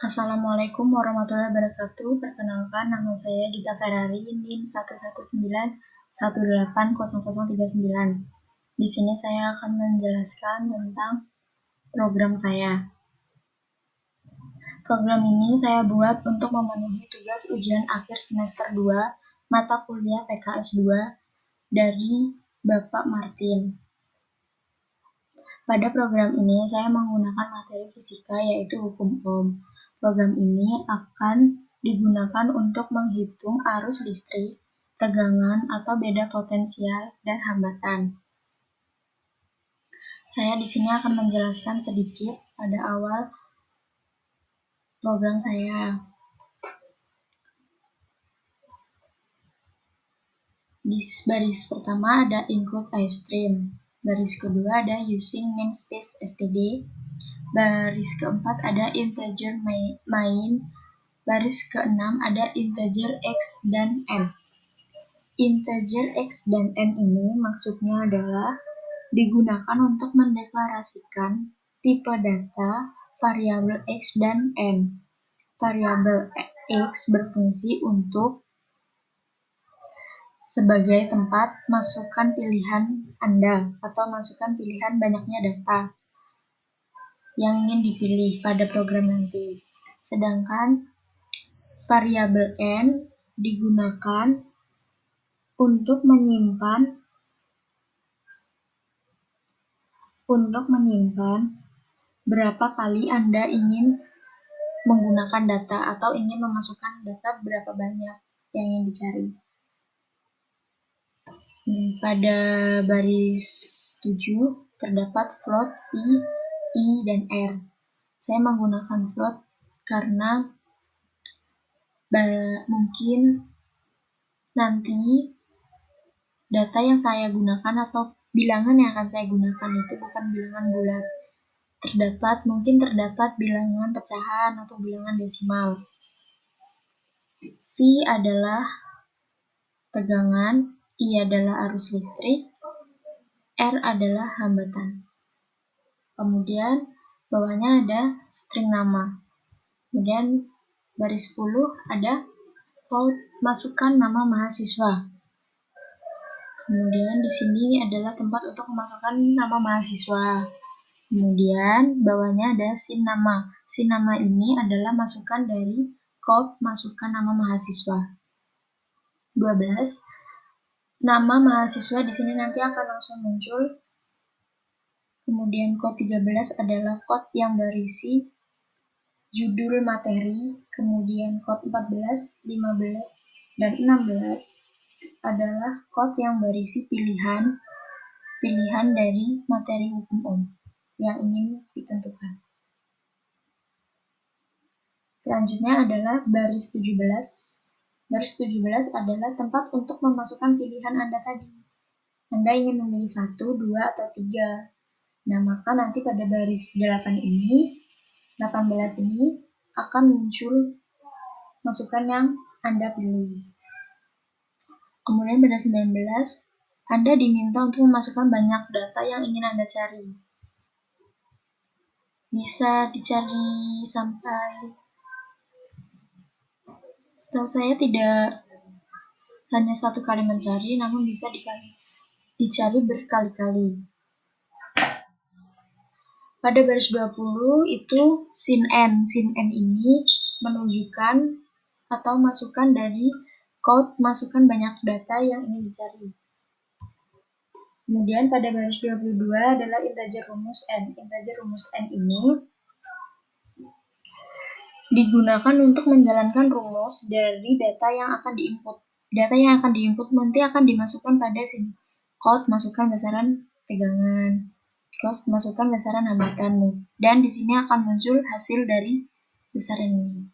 Assalamualaikum warahmatullahi wabarakatuh. Perkenalkan, nama saya Gita Ferrari, NIM 119180039. Di sini saya akan menjelaskan tentang program saya. Program ini saya buat untuk memenuhi tugas ujian akhir semester 2 mata kuliah PKS 2 dari Bapak Martin. Pada program ini saya menggunakan materi fisika yaitu hukum ohm. Program ini akan digunakan untuk menghitung arus listrik, tegangan atau beda potensial dan hambatan. Saya di sini akan menjelaskan sedikit pada awal program saya. Di baris pertama ada include iStream. Baris kedua ada using namespace std. Baris keempat ada integer main. Baris keenam ada integer x dan n. Integer x dan n ini maksudnya adalah digunakan untuk mendeklarasikan tipe data variabel x dan n. Variabel x berfungsi untuk sebagai tempat masukkan pilihan Anda atau masukkan pilihan banyaknya data yang ingin dipilih pada program nanti. Sedangkan variabel n digunakan untuk menyimpan berapa kali Anda ingin menggunakan data atau ingin memasukkan data berapa banyak yang ingin dicari. Pada baris 7 terdapat float, v, i, dan r. Saya menggunakan float karena mungkin nanti data yang saya gunakan atau bilangan yang akan saya gunakan itu bukan bilangan bulat. Mungkin terdapat bilangan pecahan atau bilangan desimal. V adalah tegangan, I adalah arus listrik, R adalah hambatan. Kemudian bawahnya ada string nama. Kemudian baris 10 ada masukkan nama mahasiswa. Kemudian di sini adalah tempat untuk memasukkan nama mahasiswa. Kemudian bawahnya ada sin nama. Sin nama ini adalah masukan dari code masukkan nama mahasiswa. 12. Nama mahasiswa di sini nanti akan langsung muncul. Kemudian code 13 adalah code yang berisi judul materi. Kemudian code 14, 15, dan 16 adalah code yang berisi pilihan dari materi hukum ohm yang ingin ditentukan. Selanjutnya adalah baris 17. Baris 17 adalah tempat untuk memasukkan pilihan Anda tadi. Anda ingin memilih 1, 2, atau 3. Nah, maka nanti pada baris 18 ini akan muncul masukan yang Anda pilih. Kemudian pada 19, Anda diminta untuk memasukkan banyak data yang ingin Anda cari. Bisa dicari sampai, setahu saya tidak hanya satu kali mencari, namun bisa dicari berkali-kali. Pada baris 20 itu sin n. Sin n ini menunjukkan atau masukan dari code masukkan banyak data yang ingin dicari. Kemudian pada baris 22 adalah integer rumus n. Integer rumus n ini digunakan untuk menjalankan rumus dari data yang akan diinput. Data yang akan diinput nanti akan dimasukkan pada sini. Code masukkan besaran tegangan, code masukkan besaran hambatan, dan di sini akan muncul hasil dari besaran ini.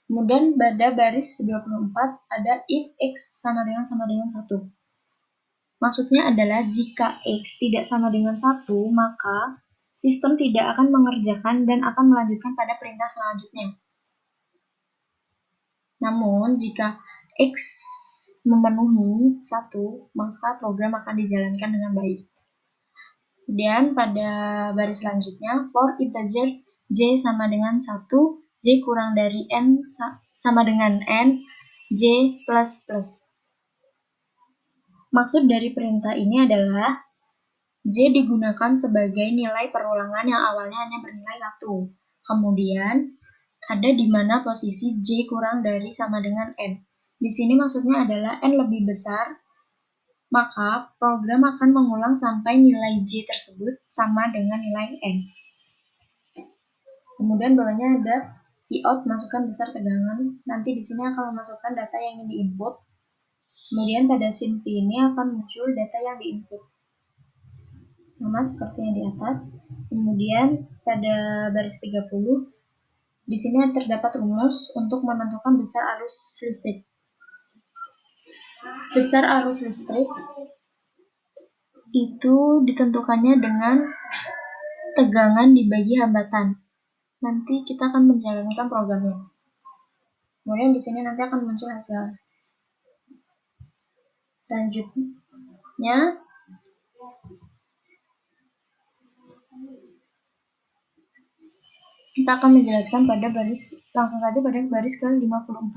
Kemudian pada baris 24 ada if x sama dengan 1. Maksudnya adalah jika x tidak sama dengan 1, maka sistem tidak akan mengerjakan dan akan melanjutkan pada perintah selanjutnya. Namun, jika x memenuhi 1, maka program akan dijalankan dengan baik. Kemudian pada baris selanjutnya, for integer j sama dengan 1, J kurang dari N sama dengan N, J plus plus. Maksud dari perintah ini adalah J digunakan sebagai nilai perulangan yang awalnya hanya bernilai 1. Kemudian, ada di mana posisi J kurang dari sama dengan N. Di sini maksudnya adalah N lebih besar, maka program akan mengulang sampai nilai J tersebut sama dengan nilai N. Kemudian bawahnya ada cout, masukkan besar tegangan. Nanti di sini akan memasukkan data yang ingin diinput. Kemudian pada scene V ini akan muncul data yang diinput. Sama seperti yang di atas. Kemudian pada baris 30, di sini terdapat rumus untuk menentukan besar arus listrik. Besar arus listrik itu ditentukannya dengan tegangan dibagi hambatan. Nanti kita akan menjalankan programnya. Kemudian di sini nanti akan muncul hasil. Selanjutnya, kita akan menjelaskan langsung saja pada baris ke-54.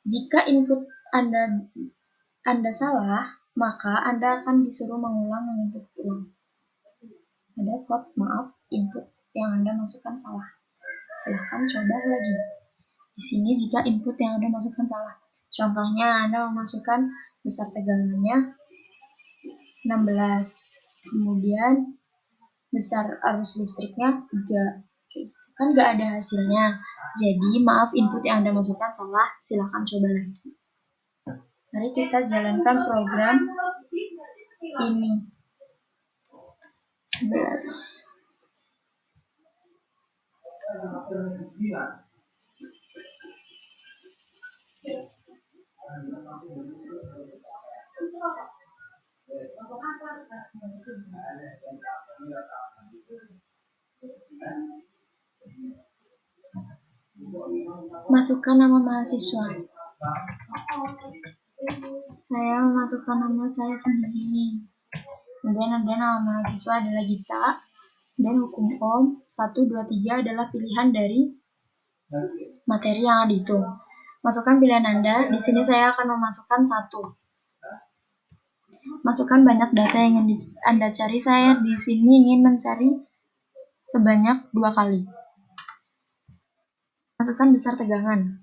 Jika input Anda salah, maka Anda akan disuruh menginput ulang. Ada code, maaf, input yang Anda masukkan salah. Silahkan coba lagi. Di sini jika input yang Anda masukkan salah. Contohnya Anda memasukkan besar tegangannya 16. Kemudian besar arus listriknya 3. Kan nggak ada hasilnya. Jadi maaf, input yang Anda masukkan salah. Silahkan coba lagi. Mari kita jalankan program ini. 11. Masukkan nama mahasiswa. Saya memasukkan nama saya sendiri. Kemudian ada nama mahasiswa adalah Gita. Dan hukum Ohm 1, 2, 3 adalah pilihan dari materi yang dihitung. Masukkan pilihan Anda. Di sini saya akan memasukkan 1. Masukkan banyak data yang ingin Anda cari. Saya di sini ingin mencari sebanyak 2 kali. Masukkan besar tegangan.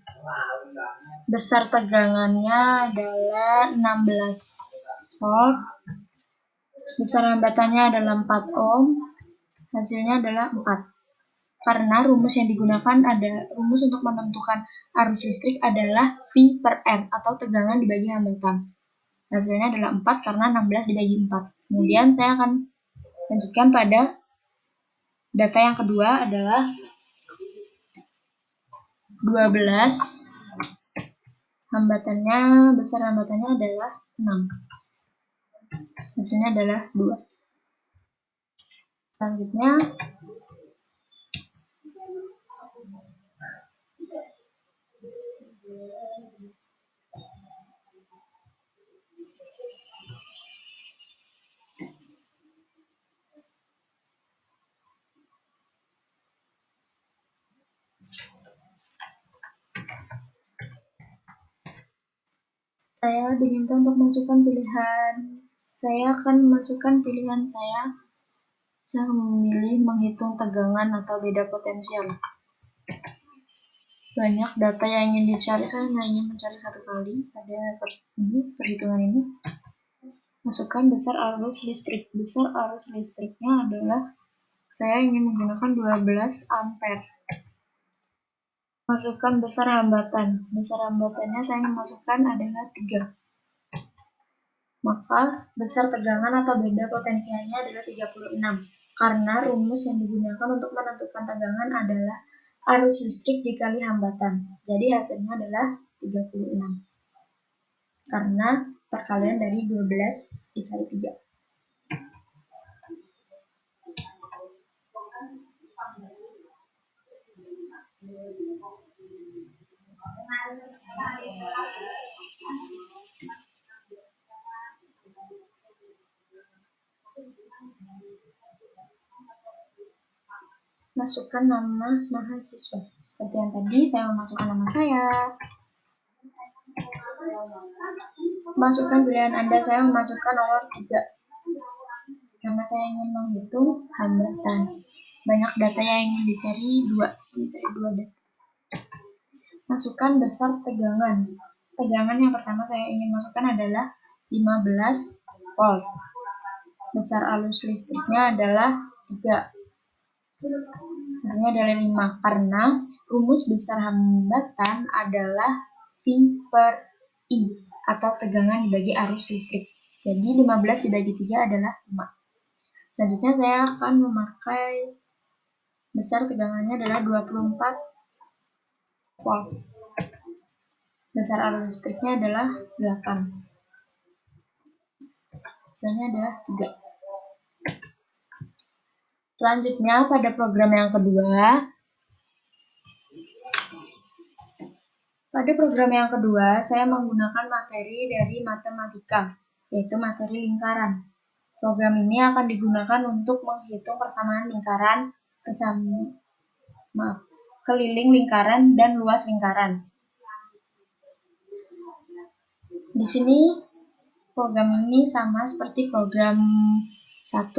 Besar tegangannya adalah 16 volt. Besar hambatannya adalah 4 ohm. Hasilnya adalah 4. Karena rumus yang digunakan rumus untuk menentukan arus listrik adalah V per R atau tegangan dibagi hambatan. Hasilnya adalah 4 karena 16 dibagi 4. Kemudian saya akan lanjutkan pada data yang kedua adalah 12. Besar hambatannya adalah 6. Hasilnya adalah 2. Selanjutnya saya diminta untuk masukkan pilihan. Saya akan memasukkan pilihan saya. Saya memilih menghitung tegangan atau beda potensial. Banyak data yang ingin dicari, saya hanya ingin mencari 1 kali pada perhitungan ini. Masukkan besar arus listrik. Besar arus listriknya adalah saya ingin menggunakan 12 ampere. Masukkan besar hambatan. Besar hambatannya saya ingin masukkan adalah 3. Maka besar tegangan atau beda potensialnya adalah 36. Karena rumus yang digunakan untuk menentukan tegangan adalah arus listrik dikali hambatan. Jadi hasilnya adalah 36. Karena perkalian dari 12 dikali 3. masukkan nama mahasiswa. Seperti yang tadi, saya memasukkan nama saya. Masukkan pilihan Anda, saya memasukkan nomor 3. Karena saya ingin menghitung hambatan. Banyak data yang ingin dicari, 2 data. Masukkan besar tegangan. Tegangan yang pertama saya ingin masukkan adalah 15 volt. Besar arus listriknya adalah 3. Hasilnya adalah 5. Karena rumus besar hambatan adalah V per I atau tegangan dibagi arus listrik. Jadi 15 dibagi 3 adalah 5. Selanjutnya saya akan memakai besar tegangannya adalah 24 volt. Besar arus listriknya adalah 8. Hasilnya adalah 3. Selanjutnya pada program yang kedua, saya menggunakan materi dari matematika, yaitu materi lingkaran. Program ini akan digunakan untuk menghitung persamaan lingkaran, keliling lingkaran, dan luas lingkaran. Di sini program ini sama seperti program 1,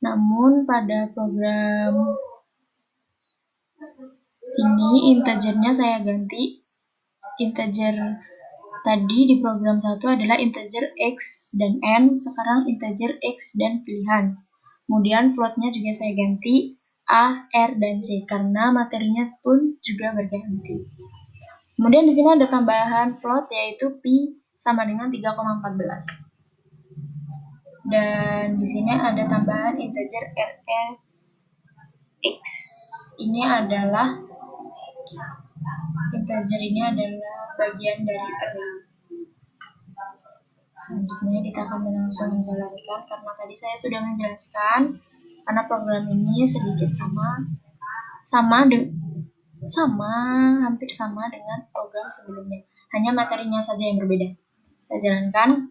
namun pada program ini integernya saya ganti. Integer tadi di program 1 adalah integer X dan N, sekarang integer X dan pilihan. Kemudian floatnya juga saya ganti A, R, dan C karena materinya pun juga berganti. Kemudian di sini ada tambahan float yaitu pi sama dengan 3,14. Dan di sini ada tambahan integer X. Ini adalah bagian dari R. Selanjutnya kita akan langsung menjalankan karena tadi saya sudah menjelaskan karena program ini sedikit hampir sama dengan program sebelumnya, hanya materinya saja yang berbeda. Saya jalankan.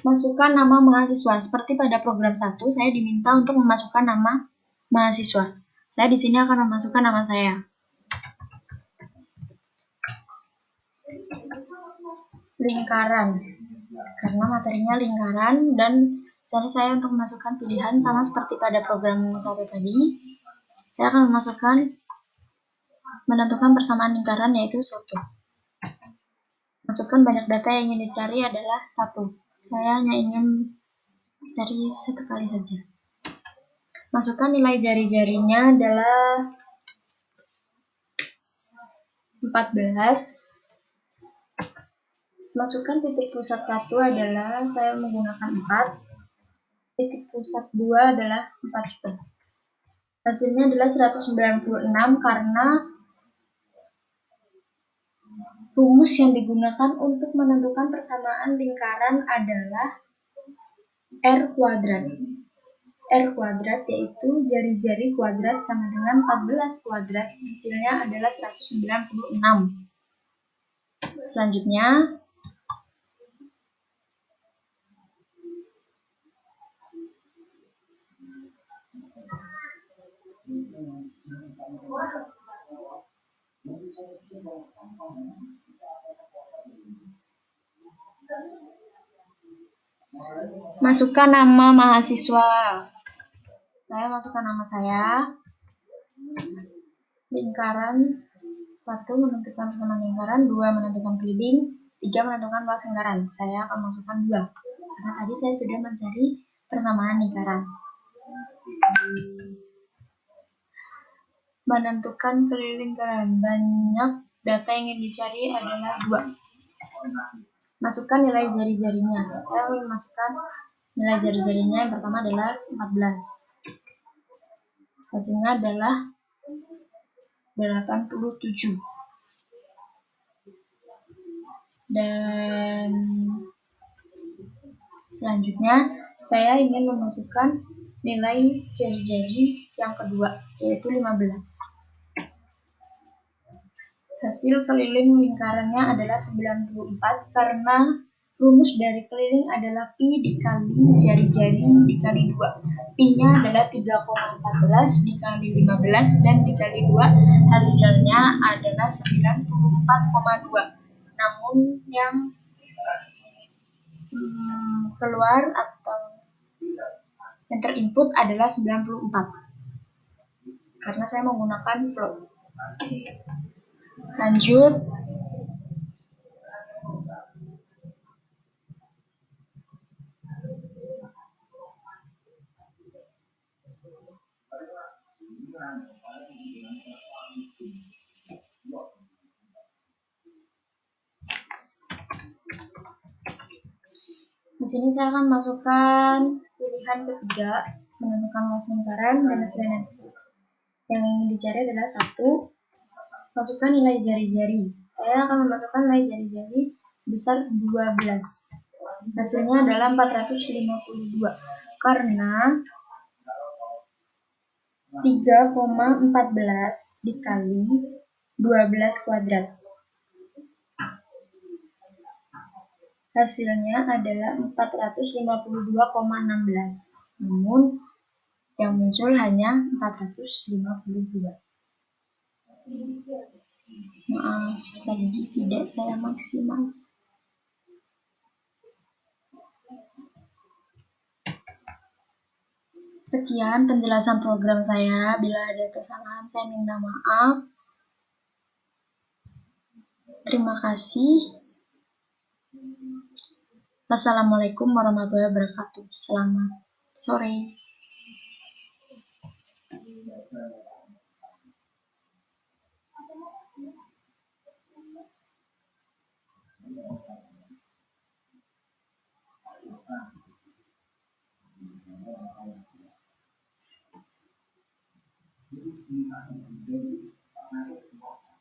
Masukkan nama mahasiswa. Seperti pada program 1, saya diminta untuk memasukkan nama mahasiswa. Saya di sini akan memasukkan nama saya. Lingkaran. Karena materinya lingkaran dan saya untuk memasukkan pilihan sama seperti pada program 1 tadi. Saya akan menentukan persamaan lingkaran yaitu 1. Masukkan banyak data yang ingin dicari adalah 1. Saya hanya ingin cari 1 kali saja. Masukkan nilai jari-jarinya adalah 14. Masukkan titik pusat 1 adalah saya menggunakan 4. Titik pusat 2 adalah 4 juga. Hasilnya adalah 196 karena rumus yang digunakan untuk menentukan persamaan lingkaran adalah R kuadrat. R kuadrat yaitu jari-jari kuadrat sama dengan 14 kuadrat. Hasilnya adalah 196. Selanjutnya, masukkan nama mahasiswa. Saya masukkan nama saya. Lingkaran 1 menentukan persamaan lingkaran, 2 menentukan keliling, 3 menentukan luas lingkaran. Saya akan masukkan 2 karena tadi saya sudah mencari persamaan lingkaran. Menentukan keliling lingkaran. Banyak data yang ingin dicari adalah 2. Masukkan nilai jari-jarinya. Saya akan masukkan nilai jari-jarinya. Yang pertama adalah 14. Hasilnya adalah 87. Dan selanjutnya saya ingin memasukkan nilai jari-jari yang kedua, yaitu 15. Hasil keliling lingkarannya adalah 94 karena rumus dari keliling adalah pi dikali jari-jari dikali 2. Pi-nya adalah 3,14 dikali 15 dan dikali 2 hasilnya adalah 94,2. Namun yang keluar atau yang terinput adalah 94 karena saya menggunakan float. Lanjut. Di sini saya akan masukkan pilihan ketiga, menentukan luas lingkaran dan frekuensi. Yang ingin dicari adalah 1, masukkan nilai jari-jari. Saya akan memasukkan nilai jari-jari sebesar 12. Hasilnya adalah 452 karena 3,14 dikali 12 kuadrat. Hasilnya adalah 452,16. Namun yang muncul hanya 452. Maaf, tadi tidak saya maksimal. Sekian penjelasan program saya. Bila ada kesalahan, saya minta maaf. Terima kasih. Wassalamualaikum warahmatullahi wabarakatuh. Selamat sore.